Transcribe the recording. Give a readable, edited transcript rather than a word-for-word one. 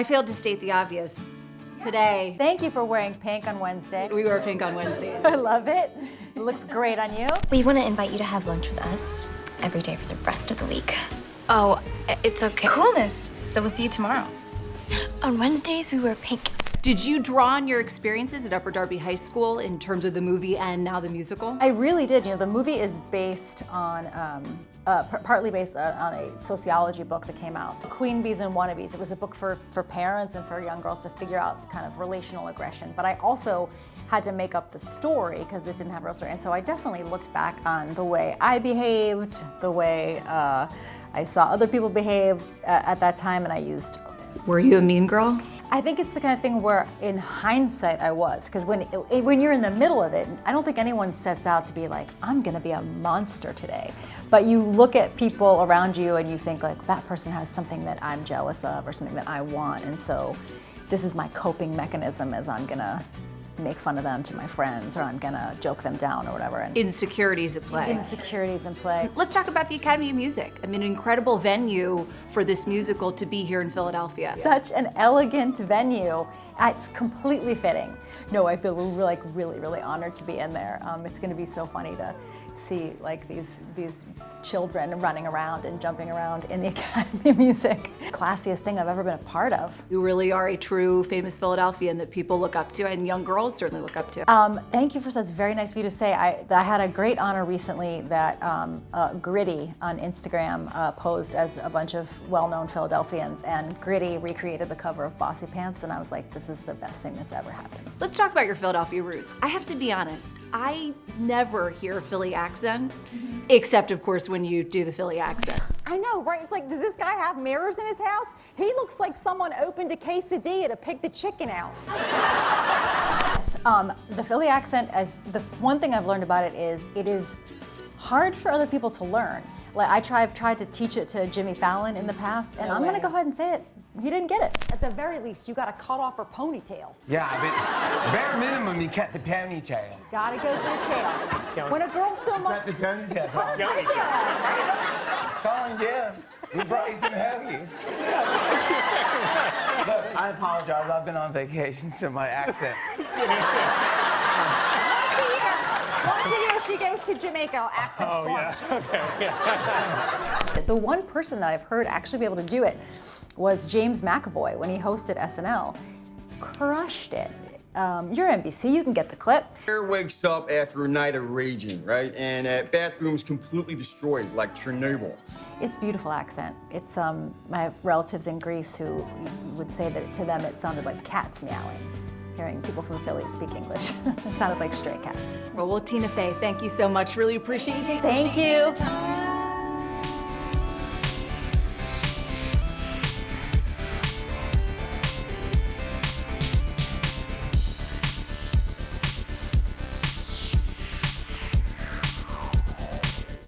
I failed to state the obvious today. Thank you for wearing pink on Wednesday. We wear pink on Wednesdays. I love it. It looks great on you. We want to invite you to have lunch with us every day for the rest of the week. Oh, it's okay. Coolness. So we'll see you tomorrow. On Wednesdays, we wear pink. Did you draw on your experiences at Upper Darby High School in terms of the movie and now the musical? I really did. You know, the movie is based on, partly based on a sociology book that came out, Queen Bees and Wannabes. It was a book for parents and for young girls to figure out kind of relational aggression. But I also had to make up the story because it didn't have a real story. And so I definitely looked back on the way I behaved, the way I saw other people behave at that time, and I used. Were you a mean girl? I think it's the kind of thing where, in hindsight, I was. Because when you're in the middle of it, I don't think anyone sets out to be like, I'm gonna be a monster today. But you look at people around you and you think like, that person has something that I'm jealous of or something that I want. And so this is my coping mechanism, is I'm gonna make fun of them to my friends, or I'm gonna joke them down or whatever. And Insecurities at play. insecurities in play. Let's talk about the Academy of Music. I mean, an incredible venue for this musical to be here in Philadelphia. Such an elegant venue. It's completely fitting. No, I feel really honored to be in there. It's going to be so funny to see like these children running around and jumping around in the Academy of Music. Classiest thing I've ever been a part of. You really are a true famous Philadelphian that people look up to, and young girls certainly look up to. Thank you for that. It's very nice of you to say. I had a great honor recently that Gritty on Instagram posed as a bunch of well-known Philadelphians, and Gritty recreated the cover of Bossy Pants, and I was like, this is the best thing that's ever happened. Let's talk about your Philadelphia roots. I have to be honest, I never hear a Philly accent, except of course when you do the Philly accent. I know, right? It's like, does this guy have mirrors in his house? He looks like someone opened a quesadilla to pick the chicken out. The Philly accent, as the one thing I've learned about it is hard for other people to learn. Like I've tried to teach it to Jimmy Fallon in the past, and I'm gonna go ahead and say it. He didn't get it. At the very least, you gotta cut off her ponytail. Yeah, but bare minimum, you cut the ponytail. Gotta go for the tail. When a girl's so much. Cut the ponytail. Cut her ponytail off, right? Colin Jeffs, we brought you some hoagies. Look, I apologize. I've been on vacation, so my accent. Once a year, she goes to Jamaica. Accent's Oh, yeah. Okay. Yeah. The one person that I've heard actually be able to do it was James McAvoy when he hosted SNL. Crushed it. You're NBC, you can get the clip. Claire wakes up after a night of raging, right? And bathroom's completely destroyed, like Chernobyl. It's a beautiful accent. It's I have relatives in Greece who would say that to them it sounded like cats meowing. Hearing people from Philly speak English. It sounded like stray cats. Well, Tina Fey, thank you so much. Really appreciate you taking Thank you.